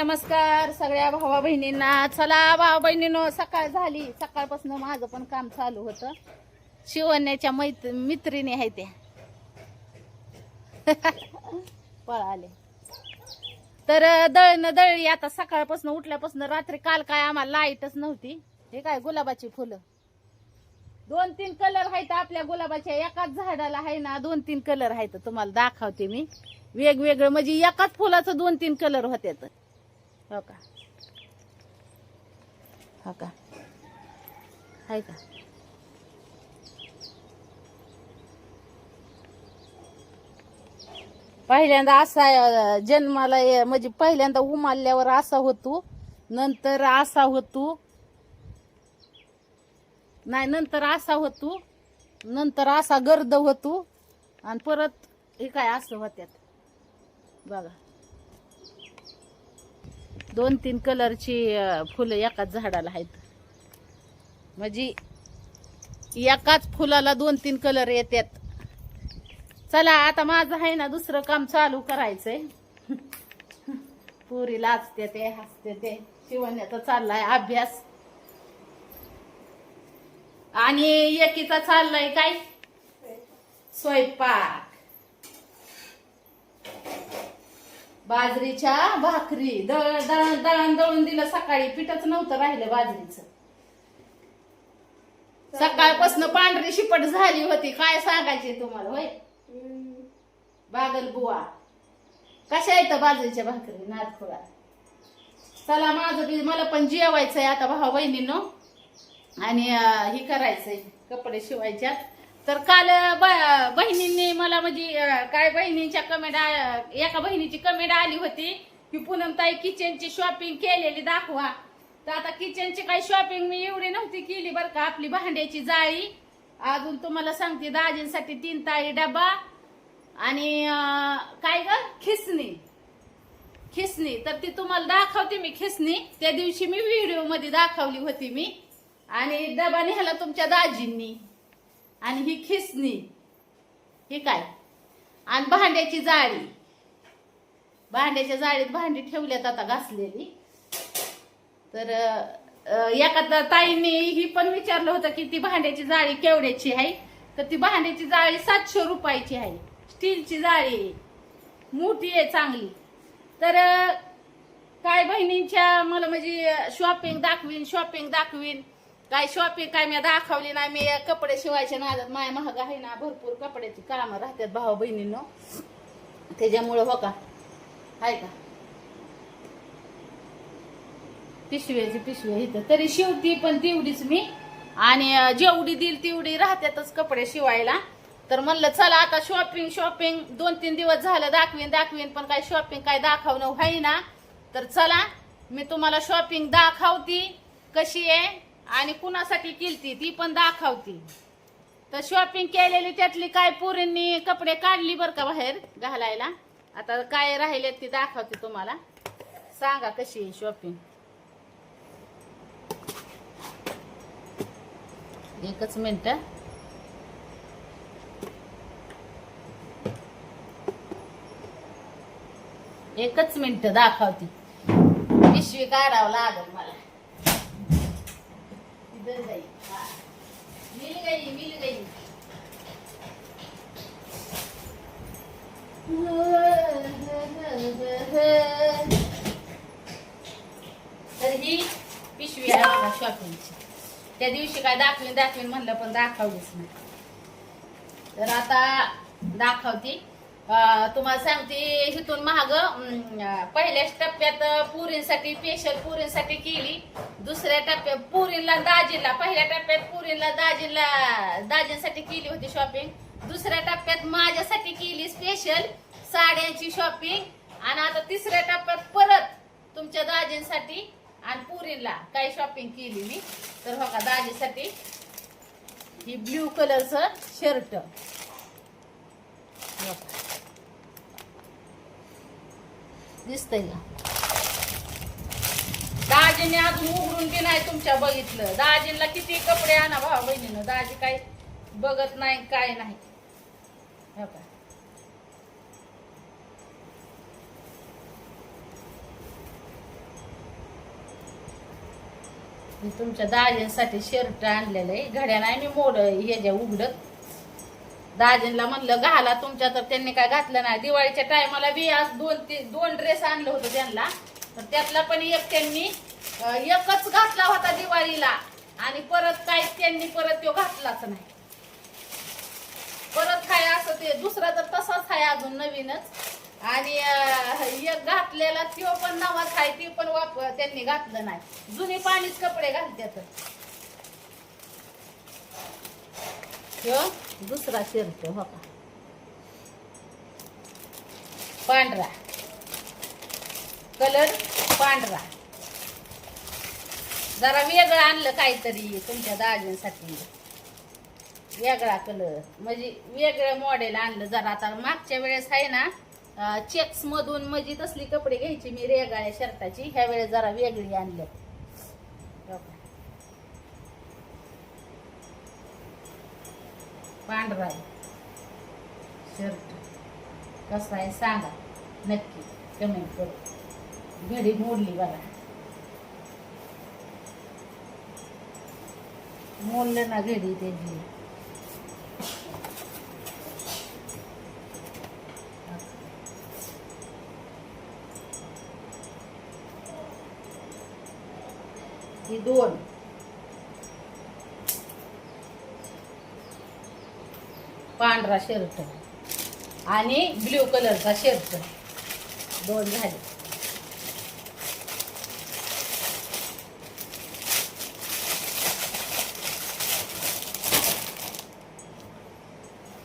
नमस्कार सगळ्या भावा बहिणींना. चला भावा बहिणींनो, सकाळ झाली. सकाळपासून माझं पण काम चालू होतं. शिवण्याच्या मित्रिणी आहे त्या पळाले तर दळणं दळली. आता सकाळपासून उठल्यापासून रात्री काल काय आम्हाला लाईटच नव्हती. हे काय गुलाबाची फुलं 2-3 कलर आहेत आपल्या गुलाबाच्या. एकाच झाडाला आहे ना 2-3 कलर आहेत. तुम्हाला दाखवते मी वेगवेगळं, म्हणजे एकाच फुलाचं 2-3 कलर होते. हो का, हो का, आहे का. पहिल्यांदा असा जन्माला म्हणजे पहिल्यांदा उमारल्यावर असा होतो, नंतर असा होतो, नाही नंतर असा होतो, नंतर असा गर्द होतो, आणि परत हे काय असं होत्यात बघा. 2-3 कलरची फुलं एकाच झाडाला आहेत. म्हणजे एकाच फुलाला 2-3 कलर येतात. चला आता माझं आहे ना दुसरं काम चालू करायचंय. पुरी लाजते ते हसते ते. शिवण्याचा चाललाय अभ्यास, आणि एकीचा चाललाय काय स्वयंपाक. बाजरीच्या भाकरी दळण दळून दिलं सकाळी. पिठच नव्हतं राहिलं बाजरीचं. सकाळपासून पांढरी शिपट झाली होती. काय सांगायचे तुम्हाला होय बागल बुवा. कशा येतं बाजरीच्या भाकरी नादखुळा. चला माझं बी मला पण जेवायचंय आता भाऊ बहिणींनो, आणि हे करायचंय कपडे शिवायच्यात. तर काल बहिणींनी मला म्हणजे काय बहिणींच्या कमेंट, एका बहिणीची कमेंट आली होती की पूनमताई किचनची शॉपिंग केलेली दाखवा. तर आता किचनची काही शॉपिंग मी एवढी नव्हती केली बरं का. आपली भांड्याची जाळी, अजून तुम्हाला सांगते दाजींसाठी 3 ताळी डबा, आणि काय ग खिसणी. तर ती तुम्हाला दाखवते मी खिसणी. त्या दिवशी मी व्हिडिओ मध्ये दाखवली होती मी. आणि डबा नेला तुमच्या दाजींनी, आणि ही खिसणी, हे काय, आणि भांड्याची जाळी. भांड्याच्या जाळीत भांडी ठेवल्यात आता घासलेली. तर एका ताईंनी ही पण विचारलं होतं की ती भांड्याची जाळी केवढ्याची आहे. तर ती भांड्याची जाळी 700 रुपयाची आहे. स्टीलची जाळी मोठी आहे चांगली. तर काय बहिणींच्या मला म्हणजे शॉपिंग दाखवीन काय शॉपिंग काय मी दाखवली नाही. मी कपडे शिवायच्या नादात माय महाग आहे ना, भरपूर कपड्याची कामं राहतात भाऊ बहिणींनो, त्याच्यामुळं हो का. आहे का पिशवी इथं तरी शिवती पण तेवढीच मी, आणि जेवढी दिल तेवढी राहतातच कपडे शिवायला. तर म्हणलं चला आता शॉपिंग 2-3 दिवस झालं दाखवीन पण काय शॉपिंग काय दाखवणं व्हाय ना. तर चला मी तुम्हाला शॉपिंग दाखवती कशी आहे, आणि कुणासाठी केलती ती पण दाखवती. तर शॉपिंग केलेली त्यातली काय पोरींनी कपडे काढली बरं का बाहेर घालायला. आता काय राहिले ती दाखवते तुम्हाला. सांगा कशी आहे शॉपिंग. एकच मिनिट, एकच मिनिट दाखवते. पिशवी काढावं लागल मला. मिल गई. तर ही पिशवी आहे मला शॉपिंगची. त्या दिवशी काय दाखवीन म्हणलं पण दाखवलीच नाही. तर आता दाखवते. तुम्हाला सांगते इथून महाग पहिल्याच टप्प्यात पुरींसाठी स्पेशल पुरींसाठी केली. दुसऱ्या टप्प्यात पुरीला दाजीला, पहिल्या टप्प्यात पुरीला दाजींसाठी केली होती शॉपिंग. दुसऱ्या टप्प्यात माझ्यासाठी केली स्पेशल साड्यांची शॉपिंग. आणि आता तिसऱ्या टप्प्यात परत तुमच्या दाजींसाठी आणि पुरीला काय शॉपिंग केली मी. तर हो का दाजीसाठी ही ब्ल्यू कलरचं शर्ट दिसतंय का. दाजीने अजून उघडून बी नाही तुमच्या बघितलं. दाजींना किती कपडे आणा भाऊ बहिणीनं, दाजी काही बघत नाही काय नाही. हो का मी तुमच्या दाजींसाठी शर्ट आणलेलं आहे. घड्या नाही मी मोड हे ज्या उघडत. दाजींला म्हणलं घाला तुमच्या, तर त्यांनी काय घातलं नाही. दिवाळीच्या टायमाला बी आज दोन ड्रेस आणलं होतं त्यांना, तर त्यातला पण एक त्यांनी एकच घातला होता दिवाळीला, आणि परत काय त्यांनी परत तो घातलाच नाही. परत हाय असं ते दुसरा तर तसाच आहे अजून नवीनच, आणि एक घातलेला तो पण नवाच आहे, ती पण त्यांनी घातलं नाही. जुनी पाणीच कपडे घालतात. ह्यो दुसरा शर्ट हो का, पांढरा कलर, पांढरा. जरा वेगळं आणलं काहीतरी तुमच्या दाजींसाठी, वेगळा कलर म्हणजे वेगळं मॉडेल आणलं जरा. आता मागच्या वेळेस आहे ना चेक्स मधून म्हणजे तसली कपडे घ्यायची मी रेगाळ्या शर्टाची, ह्या वेळेस जरा वेगळी आणली. पांढरा शर्ट कसा आहे सांगा नक्की कमेंट करू. घडी मोडली बघा, मोडलं ना घडी त्याची. ही दोन पांढरा शर्ट आणि ब्ल्यू कलरचा शर्ट दोन झाले.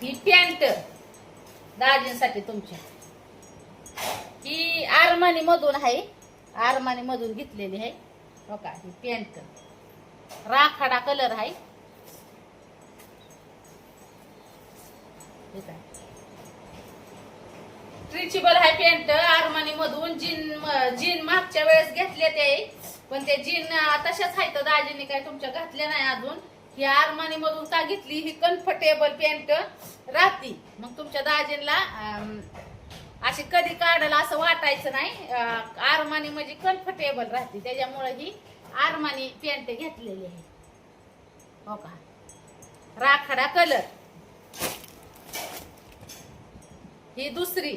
ही पॅन्ट दाजींसाठी तुमच्या, ही आरमानी मधून आहे, आरमानी मधून घेतलेली आहे हो का. ही पॅन्ट राखाडा कलर आहे. स्ट्रेचेबल आहे पॅन्ट आरमानी मधून. जीन मागच्या वेळेस घेतले ते, पण ते जीन तशाच आहेत. दाजीने काय तुमच्या घातल्या नाही अजून. ही आरमानी मधून का घेतली, ही कम्फर्टेबल पॅन्ट राहती. मग तुमच्या दाजींना अशी कधी काढायला असं वाटायचं नाही. आरमानी म्हणजे कम्फर्टेबल राहते, त्याच्यामुळे ही आरमानी पॅन्ट घेतलेली आहे हो का. राखाडा कलर. ही दुसरी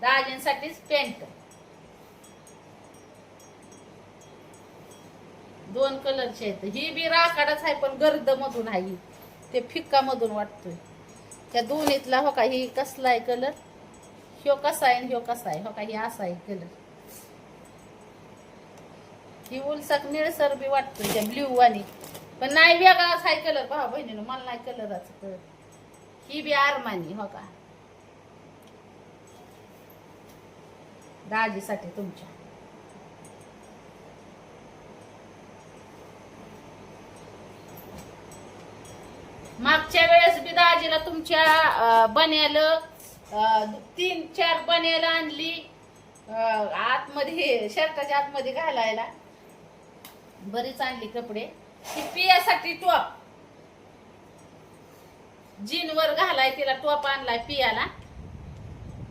दाजींसाठीच पॅन्ट. दोन कलरचे आहेत. ही बी राखाडाच आहे पण गर्द मधून आहे, ते फिक्का मधून वाटतोय. त्या दोन्हीतला हो का, ही कसला आहे कलर, ह्यो कसा आहे ह्यो कसा आहे हो का. ही असा आहे कलर. ही उलसक निळसर बी वाटतोय त्या ब्ल्यू वाणी, पण नाही वेगळाच आहे कलर. भाऊ बहिणीनं मला नाही कलरच कलर. ही बी आरमानी हो का, दाजीसाठी तुमच्या. मागच्या वेळेस बी दाजीला तुमच्या बन्याला 3-4 बन्याला आणली आतमध्ये, शर्टाच्या आतमध्ये घालायला बरीच आणली कपडे. ही पियासाठी टॉप, जीनवर घालाय तिला टॉप आणलाय पियाला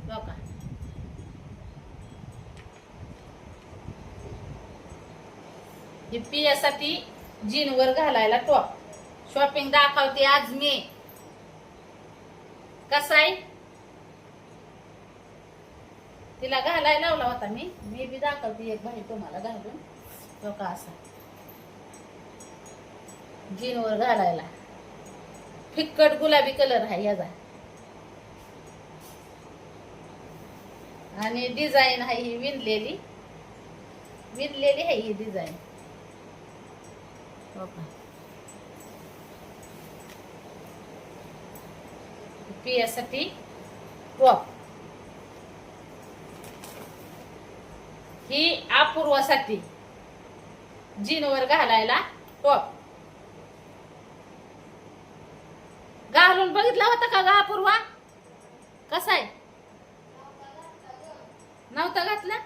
बघा. ही पियासाठी जीनवर घालायला टॉप. शॉपिंग दाखवते आज मी. कसा आहे तिला घालायला लावला होता मी बी दाखवते एक भाई तुम्हाला घालून तो का. असा जीनवर घालायला फिक्कट गुलाबी कलर आहे याचा, आणि डिझाईन आहे ही विणलेली आहे ही डिझाईन हो का. पियासाठी टॉप. ही अपूर्वासाठी जीनवर घालायला टॉप. घालून बघितला होता का गा अपूर्वा, कसा आहे? नव्हता घातला.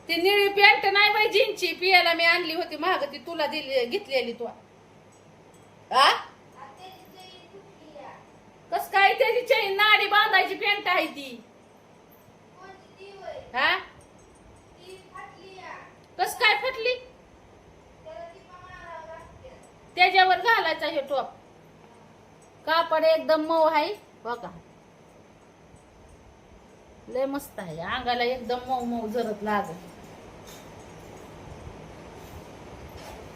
ती निळी पॅन्ट नाही बाई जीनची, पियाला मी आणली होती महाग, ती तुला दिली घेतलेली तू. कस काय त्याची चैन नाडी बांधायची पॅन्ट आहे ती. हा कस काय फटली? हे टॉप. कापड एकदम मऊ आहे बघा, लय मस्त आहे. अंगाला एकदम मऊ मऊ जरत लागत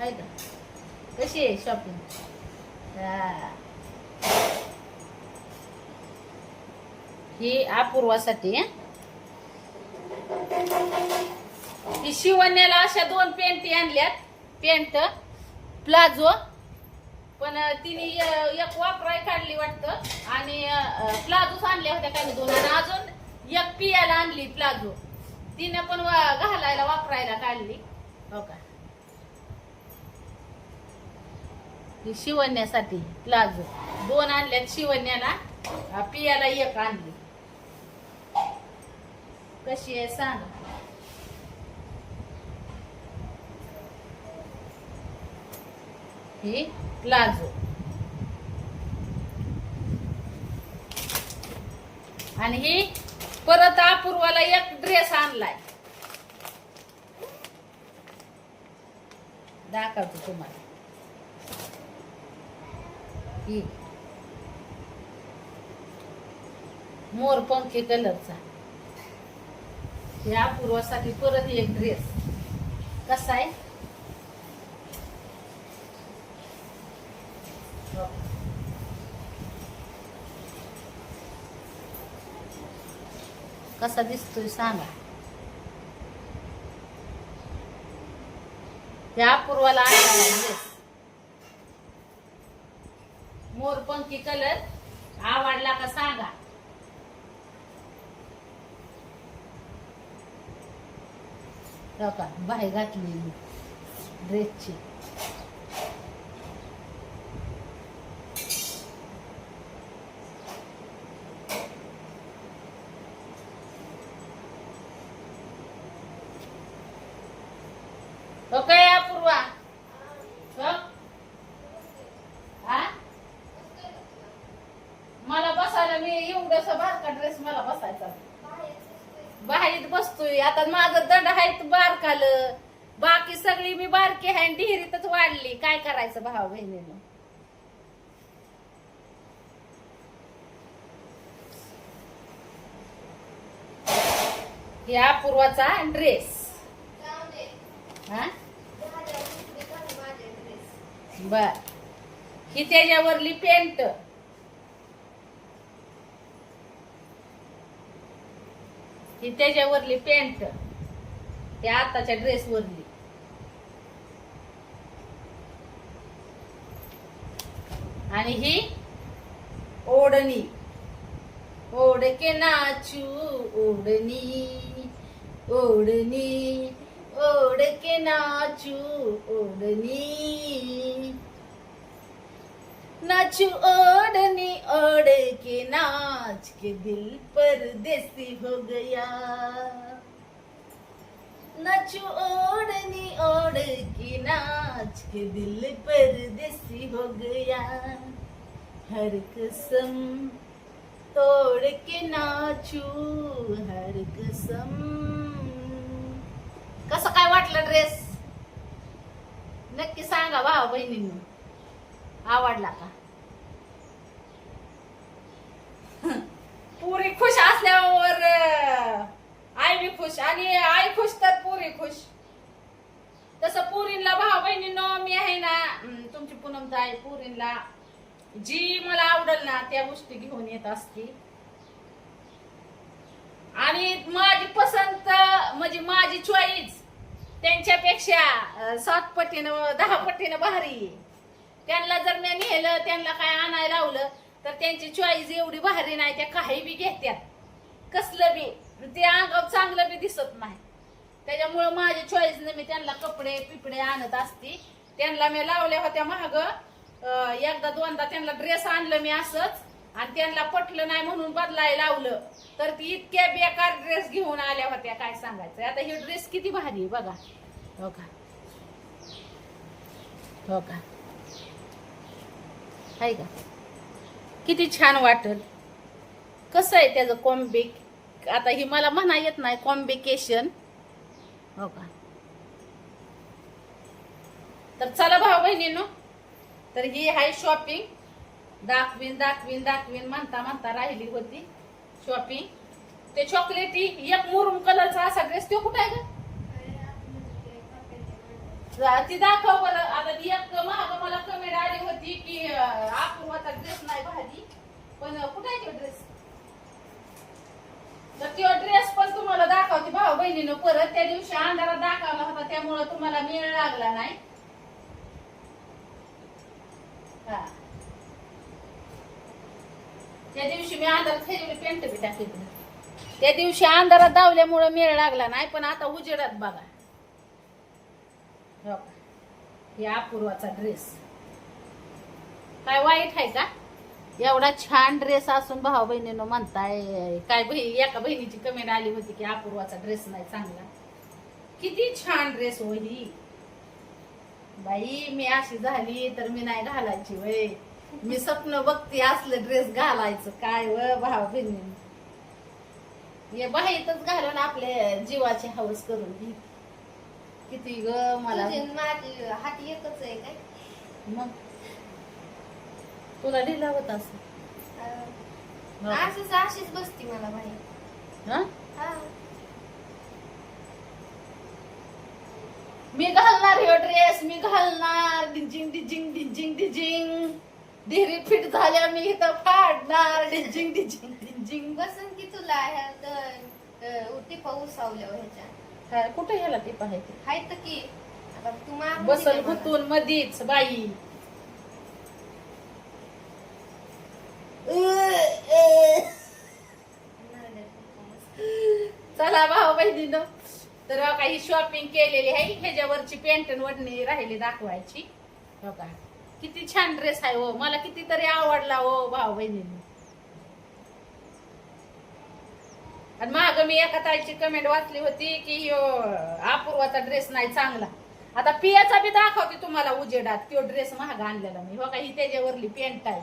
आहे का. कशी आहे शॉपिंग. ही अपूर्वासाठी. ही शिवण्याला अशा 2 पेंटी आणल्यात. पेंट प्लाझो, पण तिने एक वापराय काढली वाटतं आणि प्लाझोच आणल्या होत्या काही 2, आणि अजून एक पियाला आणली प्लाझो. तिने पण घालायला वापरायला काढली हो का. ही शिवण्यासाठी प्लाझो 2 आणल्यात शिवण्याला, पियाला 1 आणली. कशी आहे सांग. ही प्लाझो आणि ही परत अपूर्वाला 1 ड्रेस आणलाय. दाखवते तुम्हाला. ही मोरपंखी कलरचा. या अपूर्वासाठी परत 1 ड्रेस. कसा आहे कसा दिसतोय सांगा. या अपूर्वाला आणला ड्रेस मोरपंखी कलर. आवडला का सांगा. का बाहेर घातली ड्रेसची. ओके अपूर्वा. मला बसायला मी एवढंसा बारका ड्रेस मला बसायचा. बाहेर बसतोय आता. माझं दंड आहे बारकाल. बाकी सगळी मी बारकी आहे, डिहिरीतच वाढली. काय करायचं भाऊ बहिणीनं. हे अपूर्वाचा ड्रेस. बर. ही त्याच्यावरली पेंट. ही त्याच्यावरली पेंट त्या आताच्या ड्रेस वरली. आणि ही ओढणी. ओढ के नाचू ओढणी ओढणी ओढ के नाचू ओढणी नाचू ओढ़नी ओढ़ के नाच के दिल परदेसी हो गया. नाचू ओढ़नी ओढ़ के नाच के दिल परदेसी हो गया. हर कसम तोड़ के नाचू हर कसम. कसं काय वाटलं ड्रेस नक्की सांगा भाऊ बहिणींनो. आवडला का. पुरी खुश असल्यावर आई बी खुश, आणि आई खुश तर पुरी खुश. तसं पुरीला भाऊ बहिणींनो मी आहे ना, तुमची पूनम आहे. पुरीला जी मला आवडल ना त्या गोष्टी घेऊन येत असते. आणि माझी पसंत म्हणजे माझी चॉईस त्यांच्यापेक्षा 7 पटीनं 10 पटीनं भारी. त्यांना जर मी नेलं, त्यांना काय आणायला लावलं तर त्यांची चॉईस एवढी भारी नाही. त्या काही बी घेत्यात कसलं बी, ते अंगावर चांगलं बी दिसत नाही. त्याच्यामुळे माझ्या चॉईसने मी त्यांना कपडे पिपडे आणत असते. त्यांना मी लावल्या होत्या महाग. एकदा 2दा त्यांना ड्रेस आणलं मी असंच, आणि त्यांना पटलं नाही म्हणून बदलायला लावलं. तर ती इतक्या बेकार ड्रेस घेऊन आल्या होत्या काय सांगायचं. आता हे ड्रेस किती भारी आहे बघा. हो का हो का आहे का. किती छान वाटल. कसं आहे त्याचं कॉम्बिक. आता ही मला म्हणा येत नाही कॉम्बिकेशन. हो का. तर चला भाऊ बहिणींनो तर ही आहे शॉपिंग. दाखवीन दाखवीन दाखवीन म्हणता म्हणता राहिली होती शॉपिंग. ते चॉकलेटी एक मुरुम कलरचा असा ड्रेस तो कुठे आहे ग? ती दाखव बरं. आता ती एक महाग मला कमेंट आली होती की अपूर्वाचा ड्रेस नाही भारी, पण कुठे आहे तो ड्रेस? तर तो ड्रेस पण तुम्हाला दाखवते भाऊ बहिणीनं परत. त्या दिवशी अंधारात दाखवला होता त्यामुळे तुम्हाला मेळ लागला नाही. हा, त्या दिवशी मी अंधारात खेळली पेंट बी टाकली. त्या दिवशी अंधारात दावल्यामुळे मेळ लागला नाही, पण आता उजेडात बघा. हो का, हे अपूर्वाचा ड्रेस काय वाईट आहे का? एवढा छान ड्रेस असून भाऊ बहिणीनं म्हणताय काय? एका बहिणीची कमेंट आली होती की अपूर्वाचा ड्रेस नाही चांगला. किती छान ड्रेस होई बाई. मी अशी झाली तर मी नाही घालायची वय. मी स्वप्न बघते असलं ड्रेस घालायचं काय व भाऊ बहिणी. हे बाहेरच घालून आपल्या जीवाची हवस करून घे. किती ग मला माझी हात एकच आहे काय? मग तुला ढिला होत असं अशीच बसती मला बाहेर. हा, मी घालणार हे ड्रेस, मी घालणार. डिजिंग डिजिंग डिजिंग डिजिंग डिहरी फिट झाल्या मी इथं फाडणार. डिजिंग डिजिंग डिजिंग. बसन की तुला ह्या टिपा उसावल्यावर ह्याच्या कुठे ह्याला टिप आहे ते? हायत की आता तू मागून बसल दिले मला. गुतून मधीच बाई. चला भाऊ बहिणीनं, तर काही शॉपिंग केलेली आहे. ह्याच्यावरची पॅन्ट वडणी राहिली दाखवायची. हो का, किती छान ड्रेस आहे हो. मला कितीतरी आवडला हो भाऊ बहिणींनी. आणि माग मी एका ताईची कमेंट वाचली होती की अपूर्वाचा ड्रेस नाही चांगला. आता पियाचा बी दाखवते तुम्हाला उजेडात. तो ड्रेस महाग आणलेला मी. हो का, ही त्याच्यावरली पॅन्ट आहे.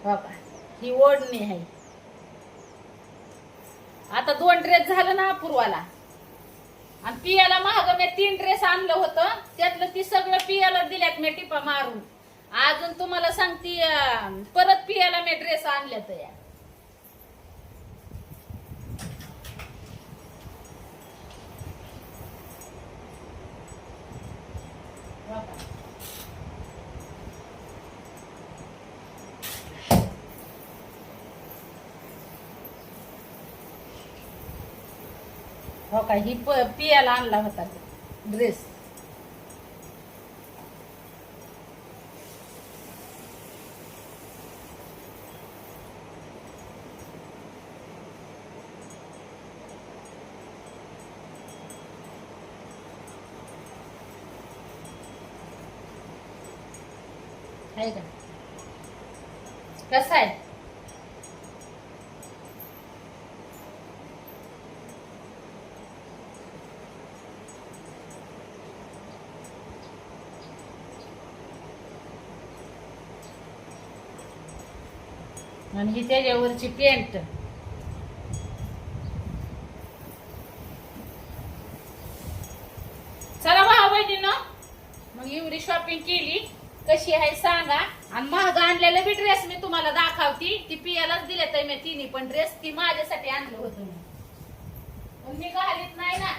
हो का, ही ओढणी आहे. आता 2 ड्रेस झालं ना अपूर्वाला. आणि पियाला महाग मी 3 ड्रेस आणलं होतं. त्यातलं ती सगळं पियाला दिल्यात मी टिपा मारून. अजून तुम्हाला सांगते परत पियाला मी ड्रेस आणल्यात या. हो का, ही पियाला आणला होता ड्रेस. आहे का? कसा आहे? आणि ही त्याच्यावरची पॅन्ट. चला भाऊ बहिणीनं, मग एवढी शॉपिंग केली. कशी आहे सांगा. आणि महाग आणलेलं बी ड्रेस मी तुम्हाला दाखवती. ती पियालाच दिले तर मी तिन्ही पण ड्रेस. ती माझ्यासाठी आणलं होतं मी, पण मी घालीत नाही ना.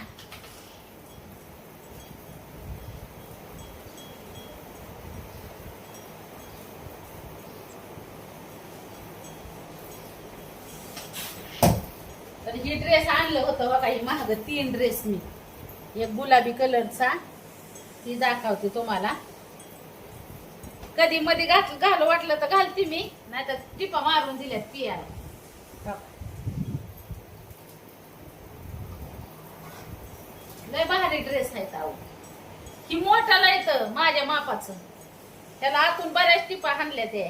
तर ही ड्रेस आणलं होतं बघा. ही महाग 3 ड्रेस मी. एक गुलाबी कलरचा, ती दाखवते तुम्हाला. कधी मध्ये घालू वाटलं तर घालते मी, नाही तर टिपा मारून दिल्यात पियाला. लय भारी ड्रेस आहे ताऊ. ही मोठाला येतं माझ्या मापाचं. त्याला आतून बऱ्याच टिपा हाणल्या ते.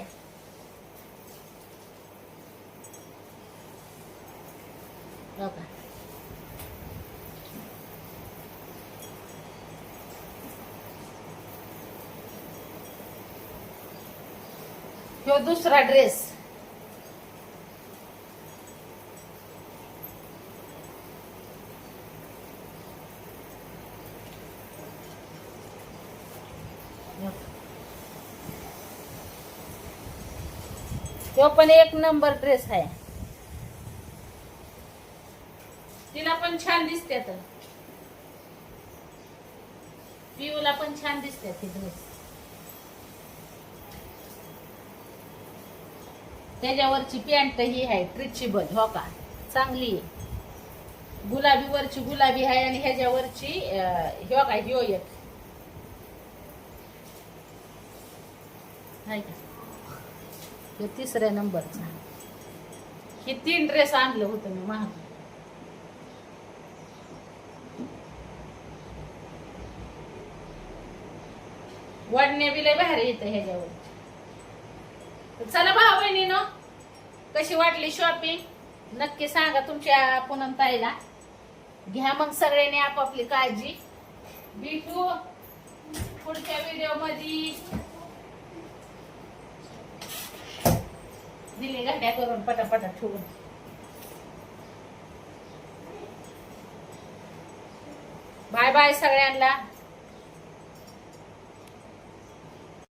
हो का, ह्यो दुसरा ड्रेस. तो पण एक नंबर ड्रेस आहे. तिला पण छान दिसते. तर पिऊला पण छान दिसते ती ड्रेस. त्याच्यावरची पॅन्ट ही आहे स्ट्रेचेबल. हो का, चांगली आहे. गुलाबी वरची गुलाबी आहे आणि ह्याच्यावरची हो का ह्यो एक आहे का, हे 3ऱ्या नंबरचा. हे 3 ड्रेस आणलं होतं मी महाग. वाढणे बी लय भारी येतं ह्याच्यावर. चला भाऊ बहिणीनो, कशी वाटली शॉपिंग नक्की सांगा तुमच्या पूनम ताईला. घ्या मग सगळ्यांनी आपापली काळजी. भेटू पुढच्या व्हिडिओ मध्ये. दिली गाड्या करून पटापटा ठेवून. बाय बाय सगळ्यांना.